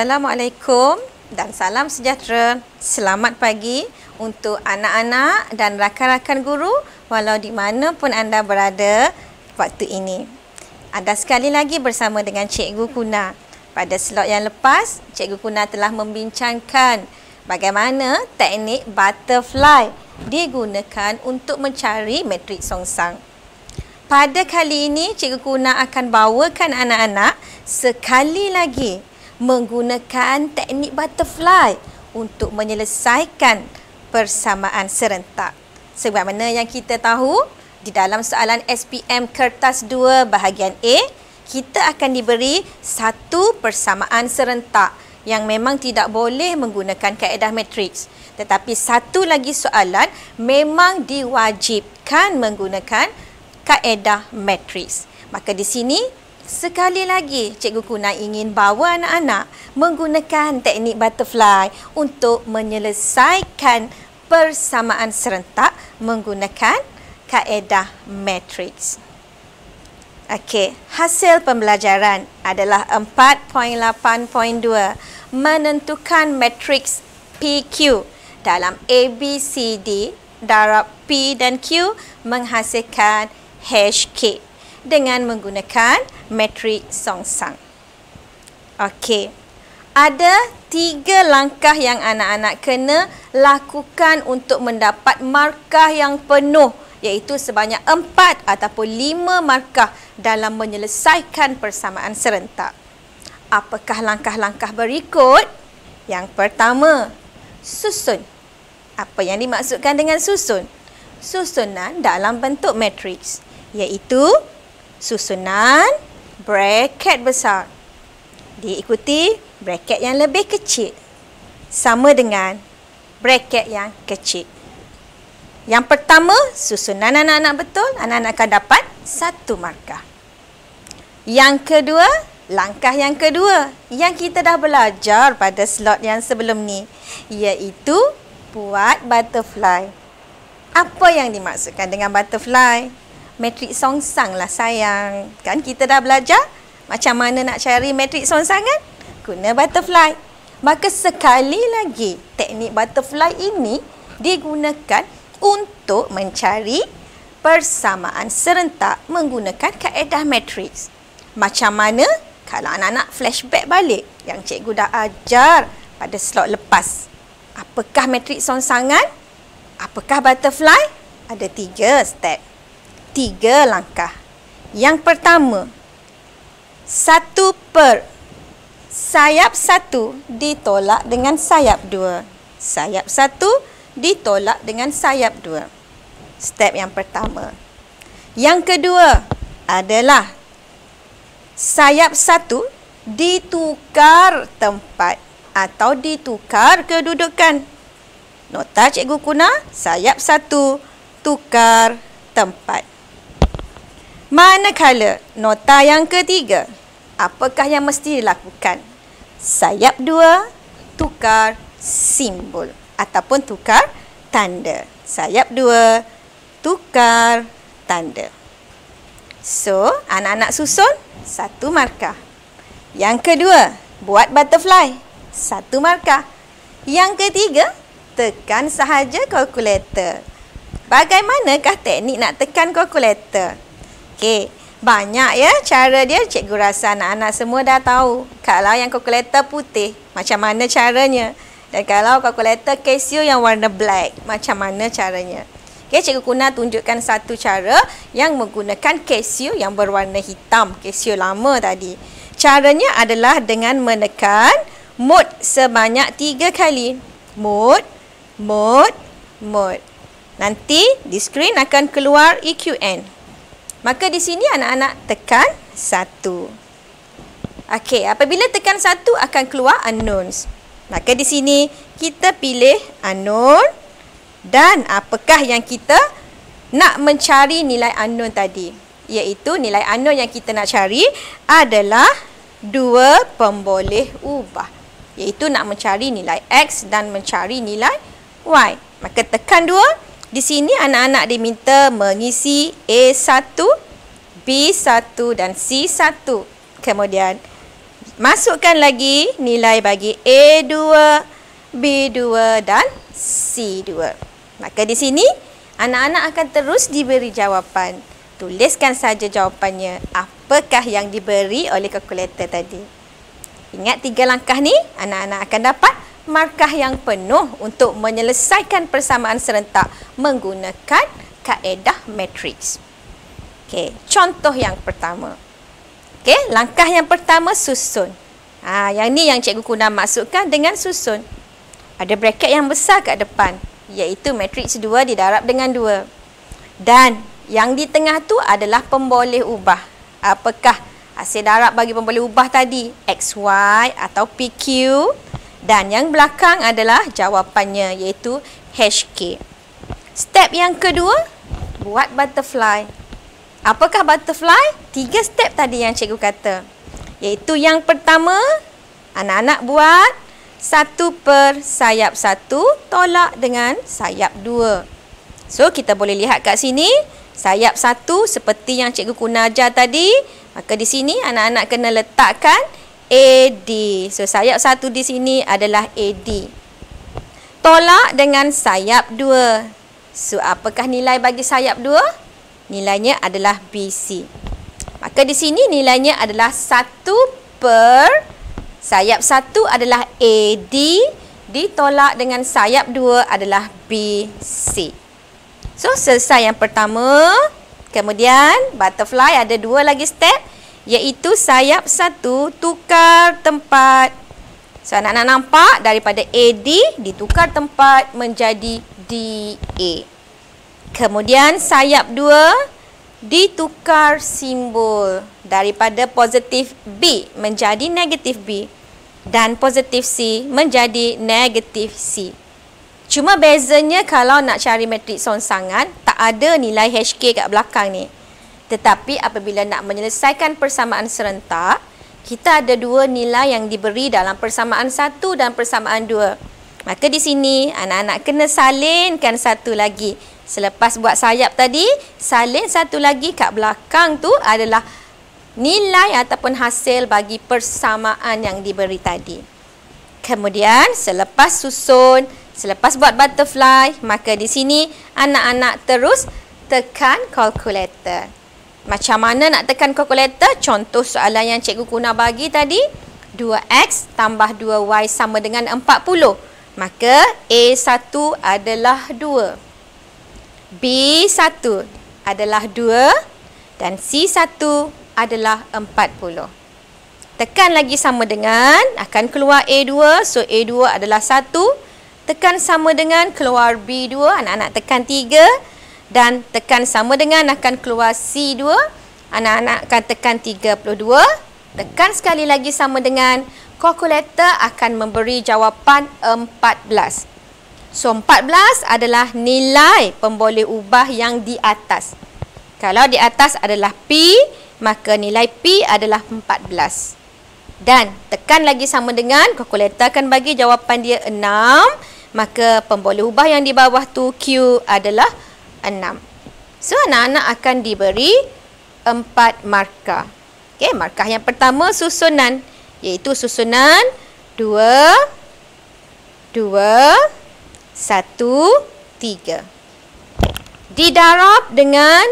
Assalamualaikum dan salam sejahtera. Selamat pagi untuk anak-anak dan rakan-rakan guru walau di mana pun anda berada waktu ini. Anda sekali lagi bersama dengan Cikgu Kuna. Pada slot yang lepas, Cikgu Kuna telah membincangkan bagaimana teknik butterfly digunakan untuk mencari matrik songsang. Pada kali ini, Cikgu Kuna akan bawakan anak-anak sekali lagi menggunakan teknik butterfly untuk menyelesaikan persamaan serentak. Sebab mana yang kita tahu, di dalam soalan SPM kertas 2 bahagian A, kita akan diberi satu persamaan serentak yang memang tidak boleh menggunakan kaedah matriks. Tetapi satu lagi soalan memang diwajibkan menggunakan kaedah matriks. Maka di sini sekali lagi Cikgu Kuna ingin bawa anak-anak menggunakan teknik butterfly untuk menyelesaikan persamaan serentak menggunakan kaedah matriks. Okey, hasil pembelajaran adalah 4.8.2 menentukan matriks PQ dalam ABCD darab P dan Q menghasilkan HK dengan menggunakan matrik songsang. Okey. Ada 3 langkah yang anak-anak kena lakukan untuk mendapat markah yang penuh, iaitu sebanyak 4 ataupun 5 markah dalam menyelesaikan persamaan serentak. Apakah langkah-langkah berikut? Yang pertama, susun. Apa yang dimaksudkan dengan susun? Susunan dalam bentuk matriks, iaitu susunan braket besar diikuti braket yang lebih kecil sama dengan braket yang kecil. Yang pertama, susunan anak-anak betul, anak-anak akan dapat 1 markah. Yang kedua, langkah yang kedua yang kita dah belajar pada slot yang sebelum ni, iaitu buat butterfly. Apa yang dimaksudkan dengan butterfly? Matrik songsang lah sayang. Kan kita dah belajar macam mana nak cari matrik songsang kan? Guna butterfly. Maka sekali lagi teknik butterfly ini digunakan untuk mencari persamaan serentak menggunakan kaedah matriks. Macam mana? Kalau anak-anak flashback balik yang cikgu dah ajar pada slot lepas. Apakah matrik songsangan? Apakah butterfly? Ada 3 step. 3 langkah. Yang pertama, 1 per sayap 1 ditolak dengan sayap 2. Sayap 1 ditolak dengan sayap 2. Step yang pertama. Yang kedua adalah sayap 1 ditukar tempat atau ditukar kedudukan. Nota Cikgu Kuna, sayap 1 tukar tempat. Manakala nota yang ketiga, apakah yang mesti dilakukan? Sayap 2 tukar simbol ataupun tukar tanda. Sayap 2 tukar tanda. So, anak-anak susun 1 markah. Yang kedua, buat butterfly 1 markah. Yang ketiga, tekan sahaja kalkulator. Bagaimanakah teknik nak tekan kalkulator? Okey, banyak ya cara dia. Cikgu rasa anak-anak semua dah tahu. Kalau yang kalkulator putih, macam mana caranya? Dan kalau kalkulator Casio yang warna black, macam mana caranya? Okey, Cikgu Kuna tunjukkan satu cara yang menggunakan Casio yang berwarna hitam. Casio lama tadi. Caranya adalah dengan menekan mode sebanyak 3 kali. Mode, mode, mode. Nanti di skrin akan keluar EQN. Maka di sini anak-anak tekan 1. Okey, apabila tekan 1 akan keluar unknowns. Maka di sini kita pilih unknown dan apakah yang kita nak mencari nilai unknown tadi. Iaitu nilai unknown yang kita nak cari adalah 2 pemboleh ubah. Iaitu nak mencari nilai X dan mencari nilai Y. Maka tekan 2. Di sini anak-anak diminta mengisi A1, B1 dan C1. Kemudian Masukkan lagi nilai bagi A2, B2 dan C2. Maka di sini anak-anak akan terus diberi jawapan. Tuliskan saja jawapannya. Apakah yang diberi oleh kalkulator tadi? Ingat 3 langkah ni, anak-anak akan dapat markah yang penuh untuk menyelesaikan persamaan serentak menggunakan kaedah matriks. Okey, contoh yang pertama. Okey, langkah yang pertama susun. Yang ni yang cikgu guna masukkan dengan susun. Ada braket yang besar kat depan, iaitu matriks 2 didarab dengan 2. Dan yang di tengah tu adalah pemboleh ubah. Apakah hasil darab bagi pemboleh ubah tadi? XY atau PQ. Dan yang belakang adalah jawapannya, iaitu HK. Step yang kedua, buat butterfly. Apakah butterfly? 3 step tadi yang cikgu kata. Iaitu yang pertama, anak-anak buat 1 per sayap 1 tolak dengan sayap 2. So, kita boleh lihat kat sini, sayap 1 seperti yang cikgu guna ajar tadi. Maka di sini anak-anak kena letakkan AD. So, sayap 1 di sini adalah AD. Tolak dengan sayap 2. So, apakah nilai bagi sayap 2? Nilainya adalah BC. Maka di sini nilainya adalah 1 per sayap 1 adalah AD ditolak dengan sayap 2 adalah BC. So, selesai yang pertama. Kemudian, butterfly ada 2 lagi step, iaitu sayap 1 tukar tempat. So, anak-anak nampak daripada AD ditukar tempat menjadi DA. Kemudian sayap 2 ditukar simbol daripada positif B menjadi negatif B dan positif C menjadi negatif C. Cuma bezanya kalau nak cari matriks songsangan, tak ada nilai HK kat belakang ni. Tetapi apabila nak menyelesaikan persamaan serentak, kita ada 2 nilai yang diberi dalam persamaan 1 dan persamaan 2. Maka di sini anak-anak kena salinkan satu lagi. Selepas buat sayap tadi, salin satu lagi kat belakang tu adalah nilai ataupun hasil bagi persamaan yang diberi tadi. Kemudian selepas susun, selepas buat butterfly, maka di sini anak-anak terus tekan kalkulator. Macam mana nak tekan kalkulator? Contoh soalan yang cikgu guna bagi tadi, 2x tambah 2y sama dengan 40. Maka A1 adalah 2. B1 adalah 2 dan C1 adalah 40. Tekan lagi sama dengan, akan keluar A2, so A2 adalah 1. Tekan sama dengan, keluar B2, anak-anak tekan 3. Dan tekan sama dengan, akan keluar C2, anak-anak akan tekan 32. Tekan sekali lagi sama dengan, kalkulator akan memberi jawapan 14. So, 14 adalah nilai pemboleh ubah yang di atas. Kalau di atas adalah P, maka nilai P adalah 14. Dan tekan lagi sama dengan, kalkulator akan bagi jawapan dia 6. Maka pemboleh ubah yang di bawah tu Q adalah 6. So, anak-anak akan diberi 4 markah. Okey, markah yang pertama susunan, iaitu susunan 2, 1, 3. Didarab dengan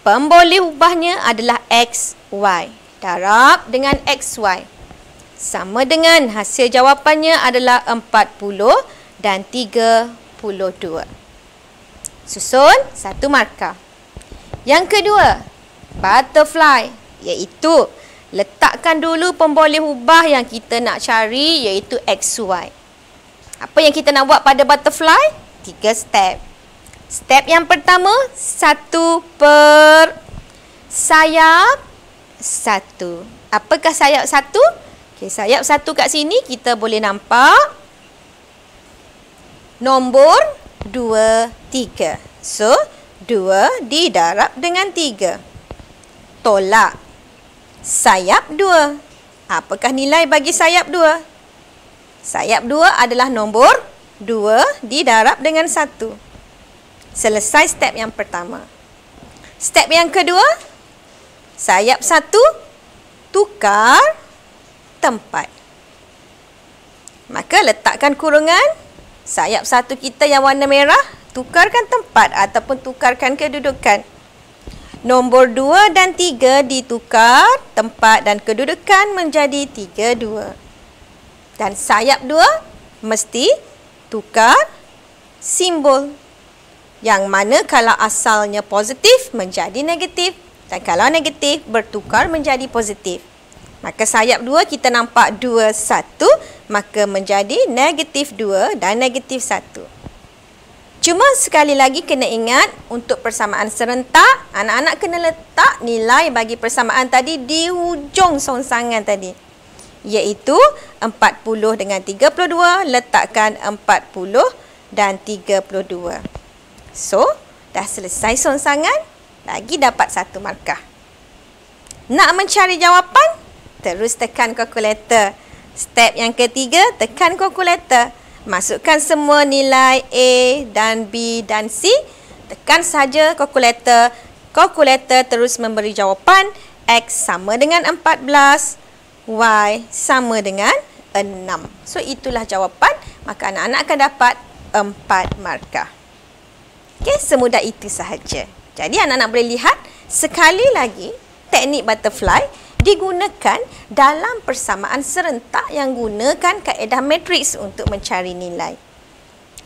pemboleh ubahnya adalah XY. Darab dengan XY. Sama dengan hasil jawapannya adalah 40 dan 32. Susun 1 markah. Yang kedua, butterfly, iaitu letakkan dulu pemboleh ubah yang kita nak cari, iaitu XY. Apa yang kita nak buat pada butterfly? 3 step. Step yang pertama, 1 per sayap 1. Apakah sayap 1? Okay, sayap 1 kat sini kita boleh nampak nombor 2, 3. So, 2 didarab dengan 3. Tolak sayap 2. Apakah nilai bagi sayap 2? Sayap 2 adalah nombor 2 didarab dengan 1. Selesai step yang pertama. Step yang kedua, sayap 1 tukar tempat. Maka letakkan kurungan. Sayap satu kita yang warna merah, tukarkan tempat ataupun tukarkan kedudukan. Nombor 2 dan 3 ditukar tempat dan kedudukan menjadi 3, 2. Dan sayap 2 mesti tukar simbol. Yang mana kalau asalnya positif menjadi negatif. Dan kalau negatif bertukar menjadi positif. Maka sayap 2 kita nampak 2, 1. Maka menjadi negatif 2 dan negatif 1. Cuma sekali lagi kena ingat untuk persamaan serentak, anak-anak kena letak nilai bagi persamaan tadi di hujung songsangan tadi. Iaitu 40 dengan 32, letakkan 40 dan 32. So, dah selesai songsangan, lagi dapat 1 markah. Nak mencari jawapan? Terus tekan kalkulator. Step yang ketiga, tekan kalkulator. Masukkan semua nilai A dan B dan C. Tekan saja kalkulator. Kalkulator terus memberi jawapan X sama dengan 14, Y sama dengan 6. So, itulah jawapan. Maka anak-anak akan dapat 4 markah. Okey, semudah itu sahaja. Jadi, anak-anak boleh lihat sekali lagi teknik butterfly digunakan dalam persamaan serentak yang gunakan kaedah matriks untuk mencari nilai.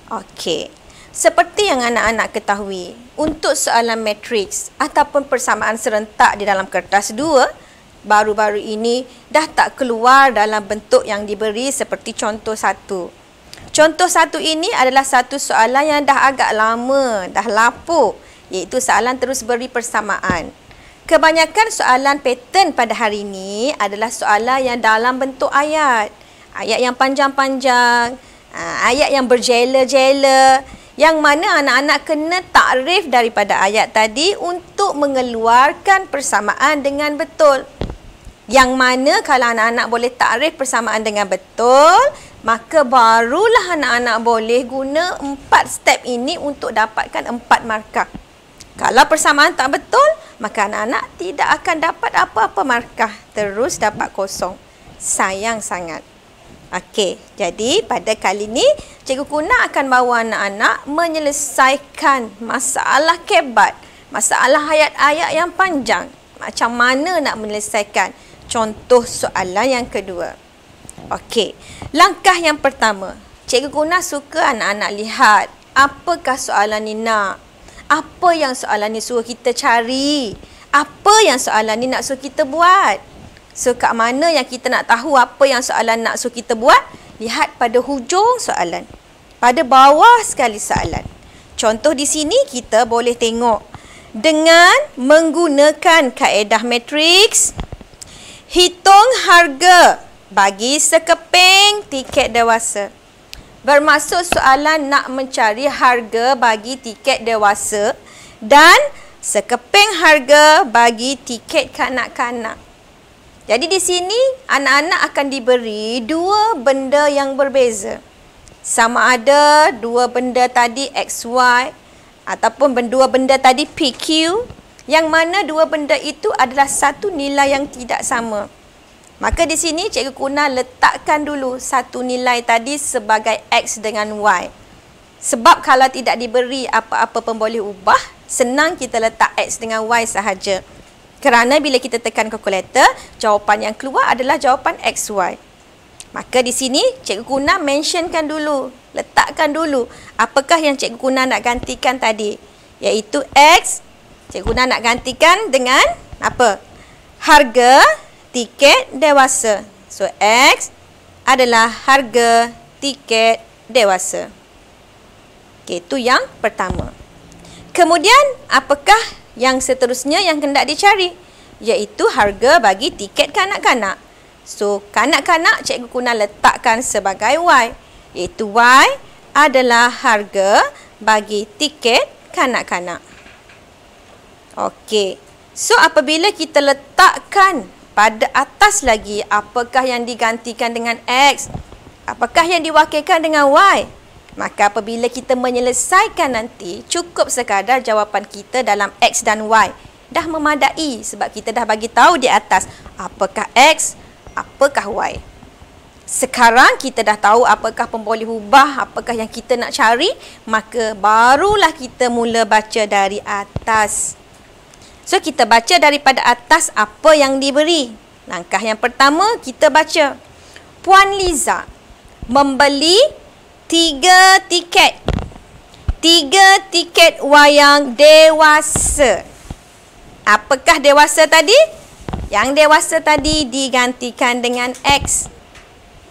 Okey. Seperti yang anak-anak ketahui, untuk soalan matriks ataupun persamaan serentak di dalam kertas 2, baru-baru ini dah tak keluar dalam bentuk yang diberi seperti contoh 1. Contoh 1 ini adalah satu soalan yang dah agak lama, dah lapuk, iaitu soalan terus beri persamaan. Kebanyakan soalan pattern pada hari ini adalah soalan yang dalam bentuk ayat. Ayat yang panjang-panjang, ayat yang berjela-jela, yang mana anak-anak kena takrif daripada ayat tadi untuk mengeluarkan persamaan dengan betul. Yang mana kalau anak-anak boleh takrif persamaan dengan betul, maka barulah anak-anak boleh guna 4 step ini untuk dapatkan 4 markah. Kalau persamaan tak betul, maka anak-anak tidak akan dapat apa-apa markah. Terus dapat kosong. Sayang sangat. Okey, jadi pada kali ini, Cikgu Kuna akan bawa anak-anak menyelesaikan masalah kebat. Masalah ayat-ayat yang panjang. Macam mana nak menyelesaikan? Contoh soalan yang kedua. Okey, langkah yang pertama. Cikgu Kuna suka anak-anak lihat apakah soalan ni nak. Apa yang soalan ni suruh kita cari? Apa yang soalan ni nak suruh kita buat? So, kat mana yang kita nak tahu apa yang soalan nak suruh kita buat? Lihat pada hujung soalan. Pada bawah sekali soalan. Contoh di sini kita boleh tengok. Dengan menggunakan kaedah matriks, hitung harga bagi sekeping tiket dewasa. Bermaksud soalan nak mencari harga bagi tiket dewasa dan sekeping harga bagi tiket kanak-kanak. Jadi di sini anak-anak akan diberi 2 benda yang berbeza. Sama ada 2 benda tadi XY ataupun 2 benda tadi PQ, yang mana 2 benda itu adalah satu nilai yang tidak sama. Maka di sini Cikgu Kuna letakkan dulu satu nilai tadi sebagai X dengan Y. Sebab kalau tidak diberi apa-apa pun boleh ubah, senang kita letak X dengan Y sahaja. Kerana bila kita tekan kalkulator, jawapan yang keluar adalah jawapan XY. Maka di sini Cikgu Kuna mentionkan dulu, letakkan dulu apakah yang Cikgu Kuna nak gantikan tadi. Iaitu X, Cikgu Kuna nak gantikan dengan apa? Harga tiket dewasa. So, X adalah harga tiket dewasa. Okey, itu yang pertama. Kemudian, apakah yang seterusnya yang hendak dicari? Iaitu harga bagi tiket kanak-kanak. So, kanak-kanak Cikgu Kuna letakkan sebagai Y. Iaitu Y adalah harga bagi tiket kanak-kanak. Okey. So, apabila kita letakkan pada atas lagi, apakah yang digantikan dengan X? Apakah yang diwakilkan dengan Y? Maka apabila kita menyelesaikan nanti, cukup sekadar jawapan kita dalam X dan Y. Dah memadai sebab kita dah bagi tahu di atas apakah X, apakah Y. Sekarang kita dah tahu apakah pemboleh hubah, apakah yang kita nak cari, maka barulah kita mula baca dari atas. So, kita baca daripada atas apa yang diberi. Langkah yang pertama, kita baca. Puan Liza membeli 3 tiket. 3 tiket wayang dewasa. Apakah dewasa tadi? Yang dewasa tadi digantikan dengan X.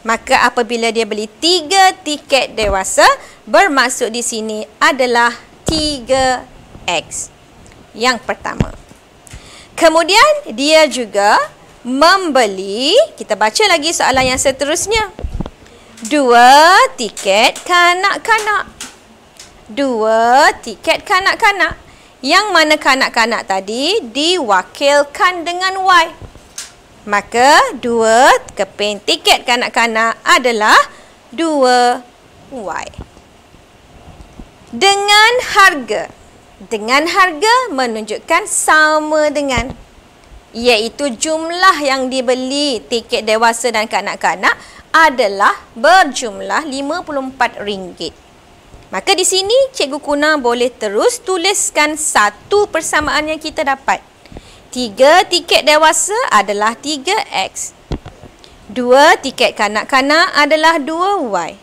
Maka apabila dia beli 3 tiket dewasa, bermaksud di sini adalah 3X. Yang pertama. Kemudian dia juga membeli, kita baca lagi soalan yang seterusnya. 2 tiket kanak-kanak. 2 tiket kanak-kanak. Yang mana kanak-kanak tadi diwakilkan dengan Y. Maka 2 keping tiket kanak-kanak adalah 2Y. Dengan harga. Dengan harga menunjukkan sama dengan, iaitu jumlah yang dibeli tiket dewasa dan kanak-kanak adalah berjumlah RM54. Maka di sini Cikgu Kuna boleh terus tuliskan satu persamaan yang kita dapat. 3 tiket dewasa adalah 3X. 2 tiket kanak-kanak adalah 2Y.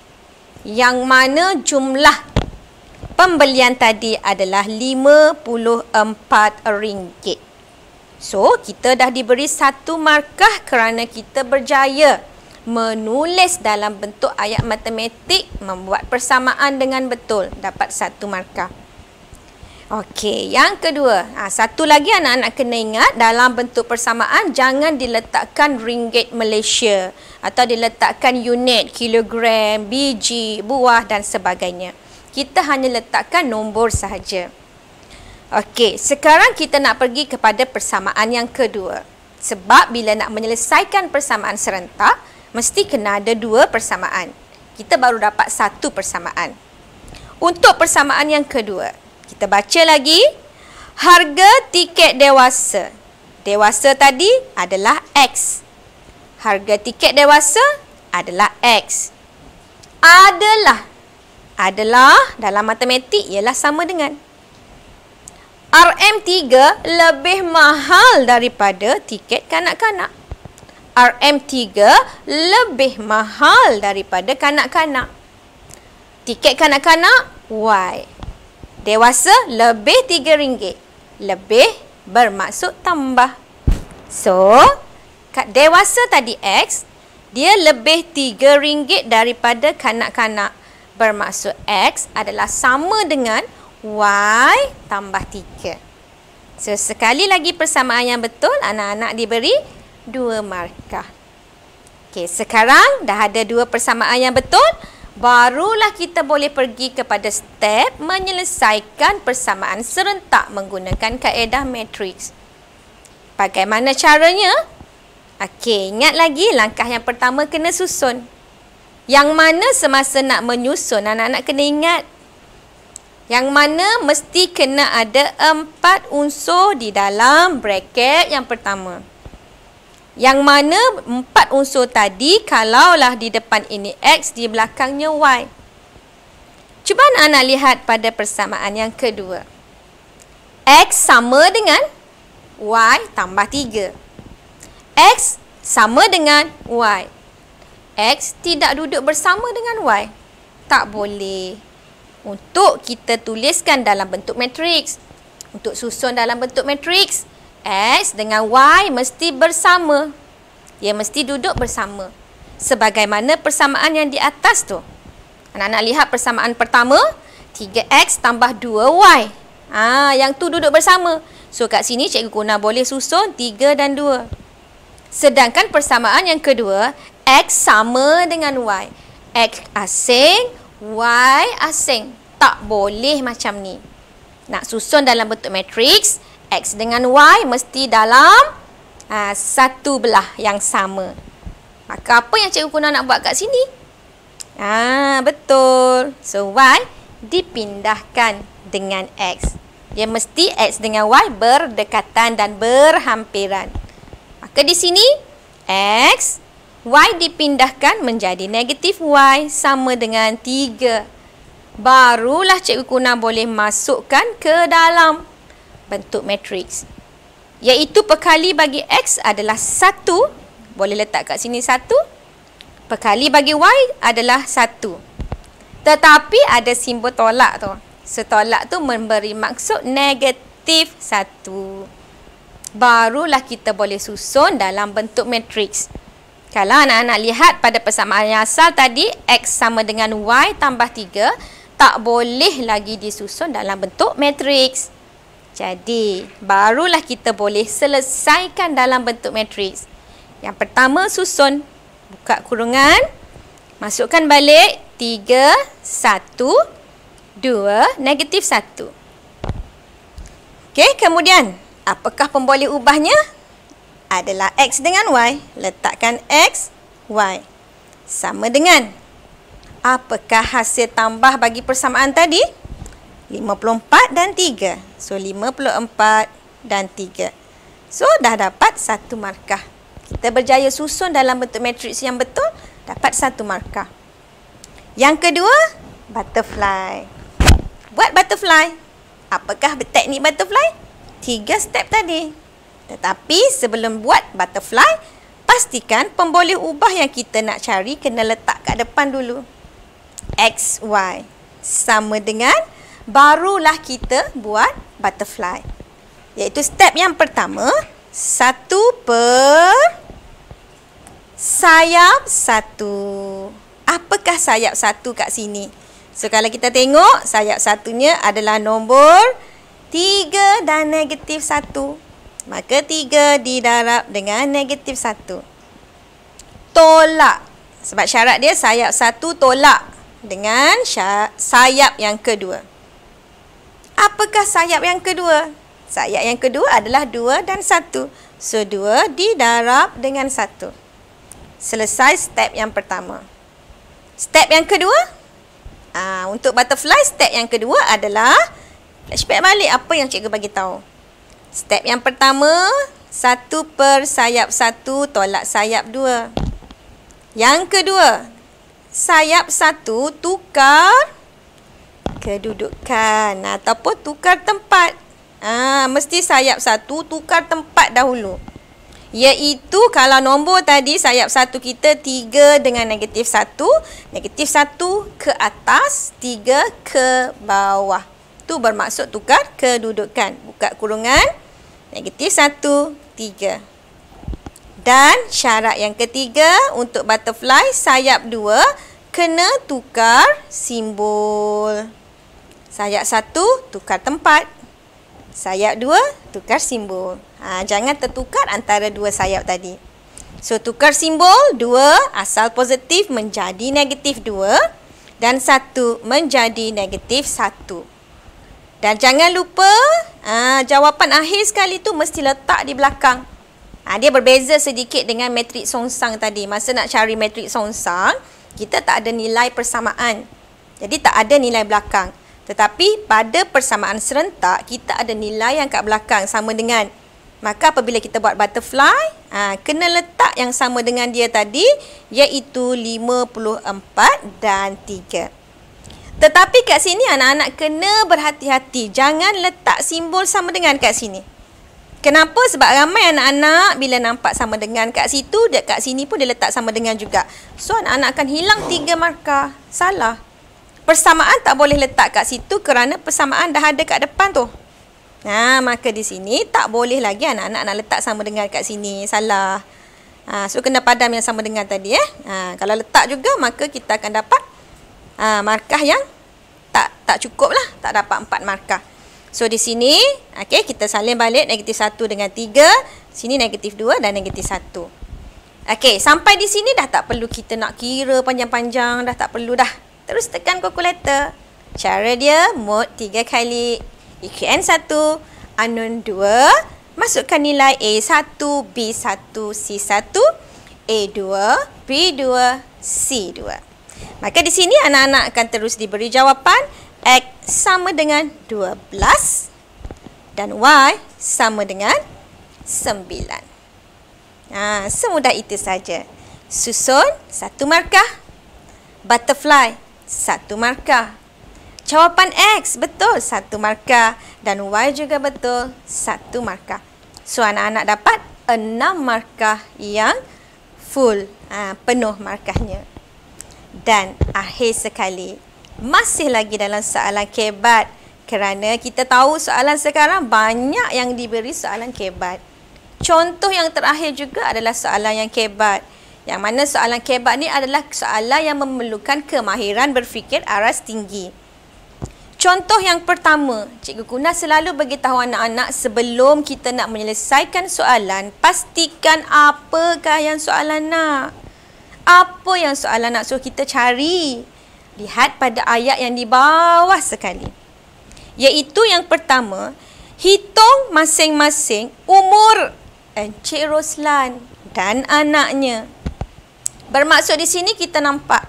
Yang mana jumlah pembelian tadi adalah RM54. So, kita dah diberi satu markah kerana kita berjaya menulis dalam bentuk ayat matematik, membuat persamaan dengan betul. Dapat satu markah. Okey, yang kedua. Satu lagi anak-anak kena ingat, dalam bentuk persamaan jangan diletakkan ringgit Malaysia atau diletakkan unit, kilogram, biji, buah dan sebagainya. Kita hanya letakkan nombor sahaja. Okey, sekarang kita nak pergi kepada persamaan yang kedua. Sebab bila nak menyelesaikan persamaan serentak, mesti kena ada 2 persamaan. Kita baru dapat satu persamaan. Untuk persamaan yang kedua, kita baca lagi. Harga tiket dewasa. Dewasa tadi adalah X. Harga tiket dewasa adalah X. Adalah dalam matematik ialah sama dengan. RM3 lebih mahal daripada tiket kanak-kanak. RM3 lebih mahal daripada kanak-kanak. Tiket kanak-kanak Y. Dewasa lebih RM3. Lebih bermaksud tambah. So, dewasa tadi X, dia lebih RM3 daripada kanak-kanak. Bermaksud X adalah sama dengan Y tambah 3. So, sekali lagi persamaan yang betul, anak-anak diberi 2 markah. Okey, sekarang dah ada 2 persamaan yang betul, barulah kita boleh pergi kepada step menyelesaikan persamaan serentak menggunakan kaedah matriks. Bagaimana caranya? Okey, ingat lagi langkah yang pertama kena susun. Yang mana semasa nak menyusun, anak-anak kena ingat. Yang mana mesti kena ada 4 unsur di dalam bracket yang pertama. Yang mana 4 unsur tadi, kalaulah di depan ini X, di belakangnya Y. Cuba anak-anak lihat pada persamaan yang kedua. X sama dengan Y tambah 3. X sama dengan Y. X tidak duduk bersama dengan Y. Tak boleh. Untuk kita tuliskan dalam bentuk matriks. Untuk susun dalam bentuk matriks, X dengan Y mesti bersama. Dia mesti duduk bersama. Sebagaimana persamaan yang di atas tu. Anak-anak lihat persamaan pertama, 3X tambah 2Y. Yang tu duduk bersama. So, kat sini Cikgu Kuna boleh susun 3 dan 2. Sedangkan persamaan yang kedua, X sama dengan Y. X asing, Y asing. Tak boleh macam ni. Nak susun dalam bentuk matriks, X dengan Y mesti dalam satu belah yang sama. Maka apa yang Cikgu Kuna nak buat kat sini? Betul. So, Y dipindahkan dengan X. Dia mesti X dengan Y berdekatan dan berhampiran. Maka di sini, X, Y dipindahkan menjadi negatif Y sama dengan 3. Barulah Cikgu Kuna boleh masukkan ke dalam bentuk matriks. Iaitu perkali bagi X adalah 1. Boleh letak kat sini 1. Perkali bagi Y adalah 1. Tetapi ada simbol tolak tu. Setolak tu memberi maksud negatif 1. Barulah kita boleh susun dalam bentuk matriks. Kalau anak-anak lihat pada persamaan yang asal tadi, X sama dengan Y tambah 3, tak boleh lagi disusun dalam bentuk matriks. Jadi, barulah kita boleh selesaikan dalam bentuk matriks. Yang pertama, susun. Buka kurungan. Masukkan balik 3, 1, 2, negatif 1. Okey, kemudian, apakah pemboleh ubahnya? Adalah X dengan Y. Letakkan X, Y. Sama dengan, apakah hasil tambah bagi persamaan tadi? 54 dan 3. So, 54 dan 3. So, dah dapat 1 markah. Kita berjaya susun dalam bentuk matriks yang betul, dapat 1 markah. Yang kedua, butterfly. Buat butterfly. Apakah teknik butterfly? 3 step tadi. Tetapi sebelum buat butterfly, pastikan pemboleh ubah yang kita nak cari kena letak kat depan dulu. X, Y. Sama dengan, barulah kita buat butterfly. Iaitu step yang pertama, 1 per sayap 1. Apakah sayap 1 kat sini? So, kalau kita tengok, sayap 1-nya adalah nombor 3 dan negatif 1. Maka 3 didarab dengan negatif 1. Tolak. Sebab syarat dia sayap 1 tolak dengan sayap yang kedua. Apakah sayap yang kedua? Sayap yang kedua adalah 2 dan 1. So, 2 didarab dengan 1. Selesai step yang pertama. Step yang kedua, untuk butterfly, step yang kedua adalah, flashback balik apa yang cikgu bagi tahu. Step yang pertama, 1 per sayap 1 tolak sayap 2. Yang kedua, sayap 1 tukar kedudukan ataupun tukar tempat. Mesti sayap 1 tukar tempat dahulu. Iaitu kalau nombor tadi sayap 1 kita 3 dengan negatif 1. Negatif 1 ke atas, 3 ke bawah. Itu bermaksud tukar kedudukan. Buka kurungan. Negatif 1, 3. Dan syarat yang ketiga untuk butterfly sayap 2 kena tukar simbol. Sayap 1 tukar tempat. Sayap 2 tukar simbol. Jangan tertukar antara dua sayap tadi. So, tukar simbol 2 asal positif menjadi negatif 2 dan 1 menjadi negatif 1. Dan jangan lupa jawapan akhir sekali tu mesti letak di belakang. Dia berbeza sedikit dengan matriks songsang tadi. Masa nak cari matriks songsang, kita tak ada nilai persamaan. Jadi tak ada nilai belakang. Tetapi pada persamaan serentak, kita ada nilai yang kat belakang sama dengan. Maka apabila kita buat butterfly, kena letak yang sama dengan dia tadi, iaitu 54 dan 3. Tetapi kat sini anak-anak kena berhati-hati. Jangan letak simbol sama dengan kat sini. Kenapa? Sebab ramai anak-anak bila nampak sama dengan kat situ, kat sini pun dia letak sama dengan juga. So, anak-anak akan hilang 3 markah. Salah. Persamaan tak boleh letak kat situ kerana persamaan dah ada kat depan tu. Maka di sini tak boleh lagi anak-anak nak letak sama dengan kat sini. Salah. So, kena padam yang sama dengan tadi. Kalau letak juga, maka kita akan dapat markah yang tak cukup lah. Tak dapat 4 markah. So, di sini, kita salin balik negatif 1 dengan 3. Sini negatif 2 dan negatif 1. Sampai di sini dah tak perlu kita nak kira panjang-panjang. Dah tak perlu dah. Terus tekan kalkulator. Cara dia, mod 3 kali. EQN 1, unknown 2. Masukkan nilai A1, B1, C1, A2, B2, C2. Maka di sini anak-anak akan terus diberi jawapan X sama dengan 12 dan Y sama dengan 9. Semudah itu saja. Susun, 1 markah. Butterfly, 1 markah. Jawapan X, betul, 1 markah. Dan Y juga betul, 1 markah. So, anak-anak dapat 6 markah yang full, penuh markahnya. Dan akhir sekali, masih lagi dalam soalan kebat. Kerana kita tahu soalan sekarang banyak yang diberi soalan kebat. Contoh yang terakhir juga adalah soalan yang kebat. Yang mana soalan kebat ni adalah soalan yang memerlukan kemahiran berfikir aras tinggi. Contoh yang pertama, Cikgu Kuna selalu beritahu anak-anak sebelum kita nak menyelesaikan soalan, pastikan apakah yang soalan nak. Apa yang soalan nak suruh kita cari? Lihat pada ayat yang di bawah sekali. Iaitu yang pertama, hitung masing-masing umur Encik Roslan dan anaknya. Bermaksud di sini kita nampak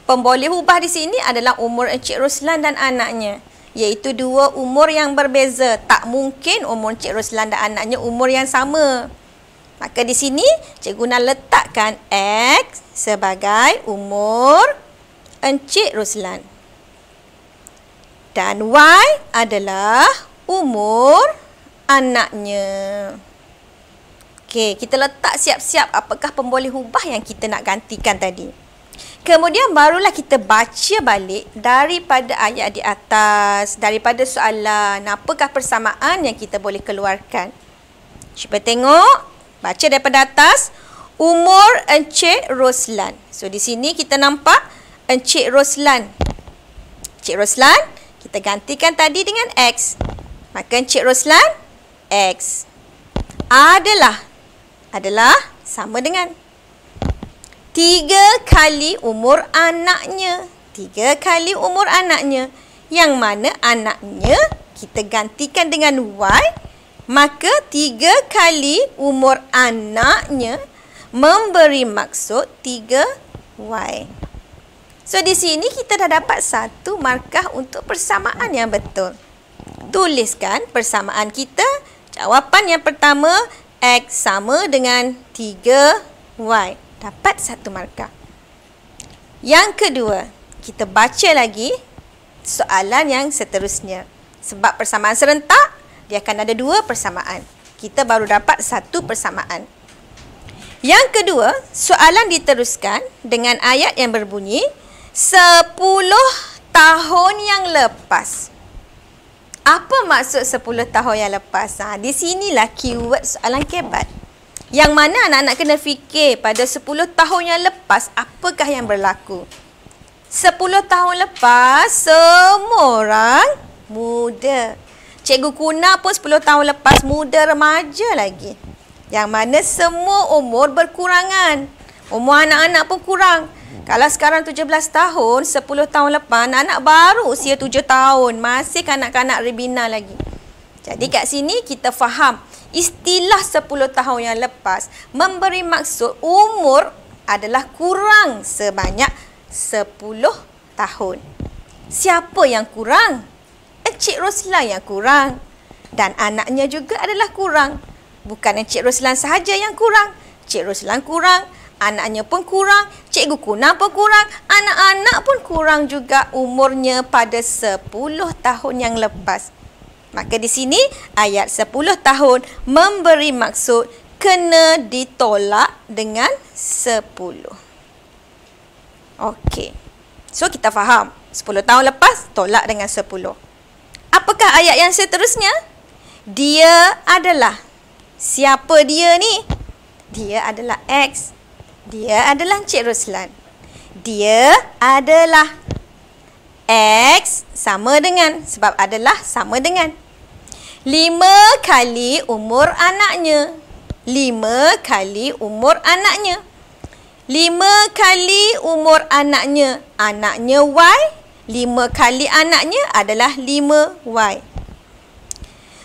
pemboleh hubah di sini adalah umur Encik Roslan dan anaknya. Iaitu 2 umur yang berbeza. Tak mungkin umur Encik Roslan dan anaknya umur yang sama. Maka di sini Cikgu nak letakkan X sebagai umur Encik Roslan. Dan Y adalah umur anaknya. Okey, kita letak siap-siap apakah pemboleh hubah yang kita nak gantikan tadi. Kemudian barulah kita baca balik daripada ayat di atas, daripada soalan, apakah persamaan yang kita boleh keluarkan. Cuba tengok, baca daripada atas, umur Encik Roslan. So di sini kita nampak Encik Roslan. Encik Roslan, kita gantikan tadi dengan X. Maka Encik Roslan, X. Adalah sama dengan 3 kali umur anaknya. 3 kali umur anaknya. Yang mana anaknya kita gantikan dengan Y. Maka 3 kali umur anaknya memberi maksud 3Y. So di sini kita dah dapat 1 markah untuk persamaan yang betul. Tuliskan persamaan kita. Jawapan yang pertama, X sama dengan 3Y. Dapat 1 markah. Yang kedua, kita baca lagi soalan yang seterusnya. Sebab persamaan serentak, dia akan ada 2 persamaan. Kita baru dapat 1 persamaan. Yang kedua, soalan diteruskan dengan ayat yang berbunyi 10 tahun yang lepas. Apa maksud 10 tahun yang lepas? Di sinilah keyword soalan kebat. Yang mana anak-anak kena fikir pada 10 tahun yang lepas, apakah yang berlaku? 10 tahun lepas, semua orang muda. Cikgu Kuna pun 10 tahun lepas muda remaja lagi. Yang mana semua umur berkurangan. Umur anak-anak pun kurang. Kalau sekarang 17 tahun, 10 tahun lepas, anak-anak baru usia 7 tahun. Masih kanak-kanak rebina lagi. Jadi kat sini kita faham istilah 10 tahun yang lepas memberi maksud umur adalah kurang sebanyak 10 tahun. Siapa yang kurang? Encik Roslan yang kurang. Dan anaknya juga adalah kurang. Bukan Encik Roslan sahaja yang kurang. Encik Roslan kurang. Anaknya pun kurang, Cikgu Kuna pun kurang, anak-anak pun kurang juga umurnya pada 10 tahun yang lepas. Maka di sini ayat 10 tahun memberi maksud kena ditolak dengan 10. Okey. So kita faham, 10 tahun lepas tolak dengan 10. Apakah ayat yang seterusnya? Dia adalah. Siapa dia ni? Dia adalah X. Dia adalah Encik Roslan. Dia adalah X sama dengan, sebab adalah sama dengan 5 kali umur anaknya. 5 kali umur anaknya. 5 kali umur anaknya. Anaknya Y. 5 kali anaknya adalah 5Y.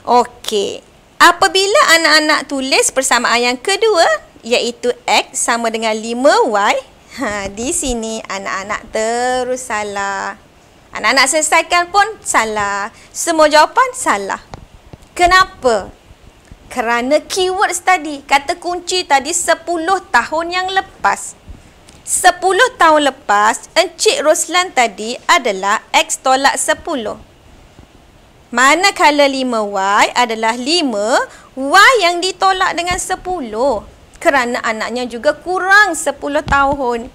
Okey. Apabila anak-anak tulis persamaan yang kedua, iaitu X sama dengan 5Y, di sini anak-anak terus salah. Anak-anak selesaikan pun salah. Semua jawapan salah. Kenapa? Kerana keywords tadi, kata kunci tadi 10 tahun yang lepas. 10 tahun lepas, Encik Roslan tadi adalah X tolak 10. Manakala 5Y adalah 5Y yang ditolak dengan 10. Kerana anaknya juga kurang 10 tahun.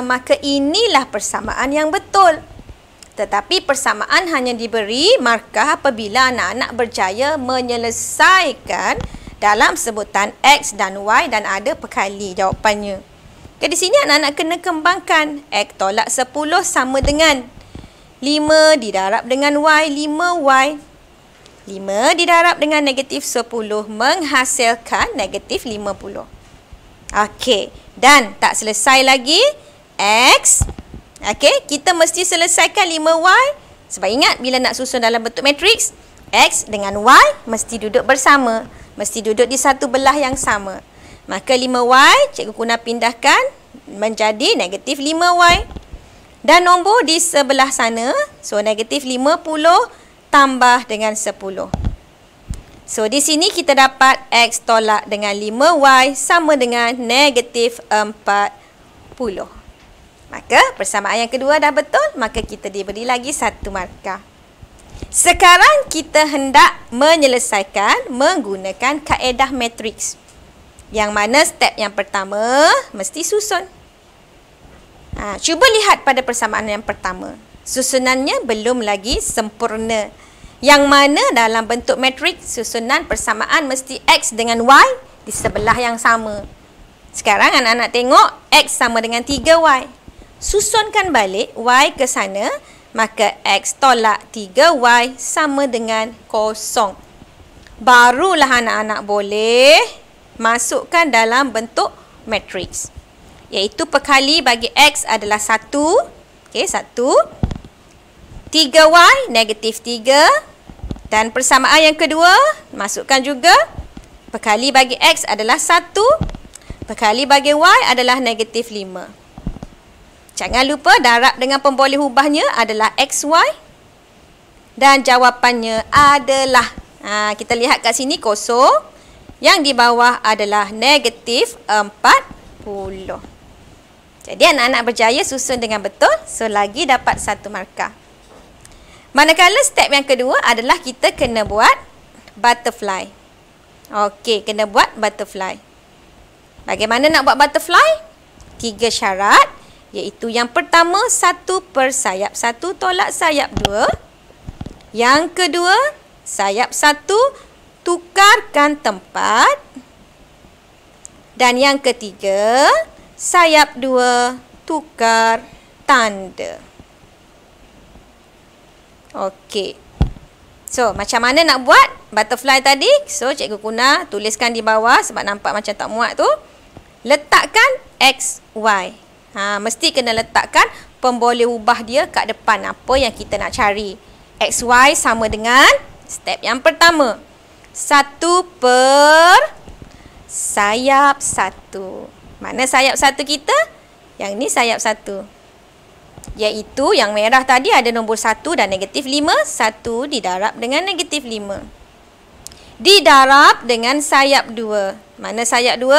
Maka inilah persamaan yang betul. Tetapi persamaan hanya diberi markah apabila anak-anak berjaya menyelesaikan dalam sebutan X dan Y dan ada pekali jawapannya. Di sini anak-anak kena kembangkan. X tolak 10 sama dengan 5 didarab dengan Y, 5Y. 5 didarab dengan negatif 10 menghasilkan negatif 50. Okey, dan tak selesai lagi. X. Okey, kita mesti selesaikan 5Y. Sebab ingat, bila nak susun dalam bentuk matriks, X dengan Y mesti duduk bersama. Mesti duduk di satu belah yang sama. Maka 5Y, Cikgu Kuna pindahkan menjadi negatif 5Y. Dan nombor di sebelah sana, so negatif 50 tambah dengan 10. So, di sini kita dapat X tolak dengan 5Y sama dengan negatif 40. Maka, persamaan yang kedua dah betul, maka kita diberi lagi 1 markah. Sekarang, kita hendak menyelesaikan menggunakan kaedah matriks. Yang mana step yang pertama mesti susun. Cuba lihat pada persamaan yang pertama. Susunannya belum lagi sempurna. Yang mana dalam bentuk matriks, susunan persamaan mesti X dengan Y di sebelah yang sama. Sekarang anak-anak tengok X sama dengan 3Y. Susunkan balik Y ke sana, maka X tolak 3Y sama dengan 0. Barulah anak-anak boleh masukkan dalam bentuk matriks. Iaitu pekali bagi X adalah 1. Okey, 1. 3Y negatif 3. Dan persamaan yang kedua, masukkan juga. Pekali bagi X adalah 1. Pekali bagi Y adalah negatif 5. Jangan lupa darab dengan pemboleh ubahnya adalah XY. Dan jawapannya adalah, kita lihat kat sini kosong. Yang di bawah adalah negatif 40. Jadi anak-anak berjaya susun dengan betul. So, lagi dapat 1 markah. Manakala step yang kedua adalah kita kena buat butterfly. Okey, kena buat butterfly. Bagaimana nak buat butterfly? 3 syarat. Iaitu yang pertama, 1 per sayap 1 tolak sayap 2. Yang kedua, sayap 1 tukarkan tempat. Dan yang ketiga, sayap 2 tukar tanda. Okey. So, macam mana nak buat butterfly tadi? So, Cikgu Kuna tuliskan di bawah sebab nampak macam tak muat tu. Letakkan X, Y. Mesti kena letakkan pemboleh ubah dia kat depan apa yang kita nak cari. X, Y sama dengan step yang pertama. 1 per sayap 1. Mana sayap 1 kita? Yang ni sayap 1. Iaitu yang merah tadi ada nombor 1 dan negatif 5. 1 didarab dengan negatif 5. Didarab dengan sayap 2. Mana sayap 2?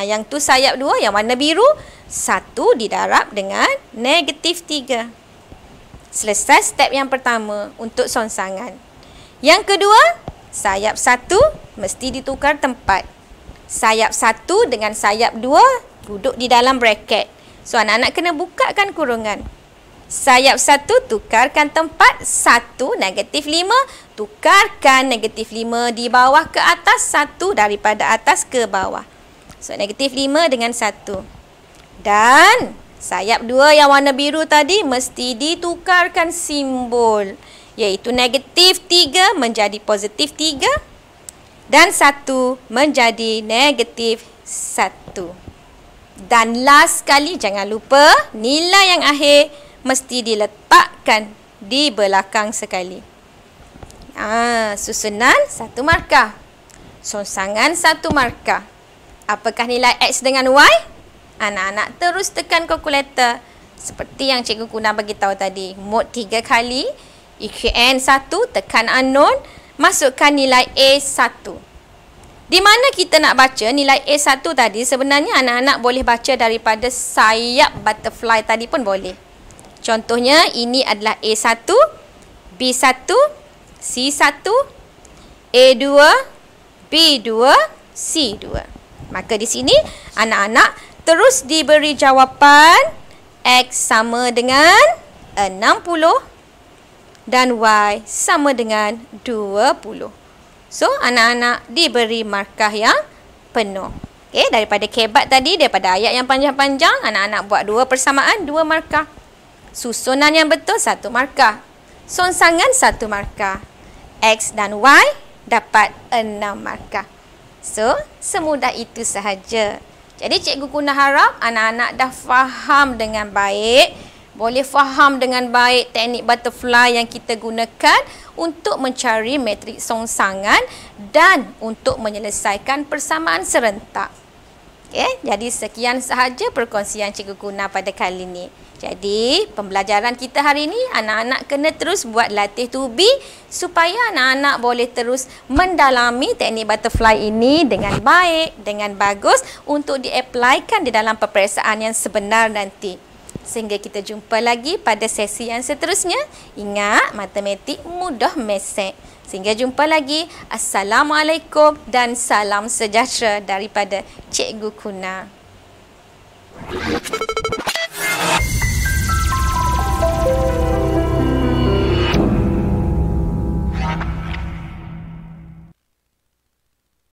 Yang tu sayap 2, yang warna biru. 1 didarab dengan negatif 3. Selesai step yang pertama untuk songsangan. Yang kedua, sayap 1 mesti ditukar tempat. Sayap 1 dengan sayap 2 duduk di dalam bracket. So, anak-anak kena bukakan kurungan. Sayap 1 tukarkan tempat. 1 negatif 5 tukarkan negatif 5 di bawah ke atas. 1 daripada atas ke bawah. So, negatif 5 dengan 1. Dan sayap 2 yang warna biru tadi mesti ditukarkan simbol. Iaitu negatif 3 menjadi positif 3. Dan 1 menjadi negatif 1. Dan last sekali, jangan lupa nilai yang akhir mesti diletakkan di belakang sekali. Susunan 1 markah. Songsangan 1 markah. Apakah nilai X dengan Y? Anak-anak terus tekan kalkulator. Seperti yang Cikgu Kuna bagi tahu tadi. Mod 3 kali. EKN 1, tekan unknown. Masukkan nilai A1. Di mana kita nak baca nilai A1 tadi, sebenarnya anak-anak boleh baca daripada sayap butterfly tadi pun boleh. Contohnya, ini adalah A1, B1, C1, A2, B2, C2. Maka di sini anak-anak terus diberi jawapan X sama dengan 60 dan Y sama dengan 20. So, anak-anak diberi markah yang penuh. Okey, daripada kebat tadi, daripada ayat yang panjang-panjang, anak-anak buat 2 persamaan, 2 markah. Susunan yang betul, 1 markah. Songsangan, 1 markah. X dan Y dapat 6 markah. So, semudah itu sahaja. Jadi, Cikgu Kuna harap anak-anak dah faham dengan baik, boleh faham dengan baik teknik butterfly yang kita gunakan untuk mencari matriks songsangan dan untuk menyelesaikan persamaan serentak. Okay, jadi sekian sahaja perkongsian Cikgu Kuna pada kali ini. Jadi, pembelajaran kita hari ini, anak-anak kena terus buat latih tubi supaya anak-anak boleh terus mendalami teknik butterfly ini dengan baik, dengan bagus untuk di-applykan di dalam peperiksaan yang sebenar nanti. Sehingga kita jumpa lagi pada sesi yang seterusnya. Ingat, matematik mudah mesej. Sehingga jumpa lagi. Assalamualaikum dan salam sejahtera daripada Cikgu Kuna.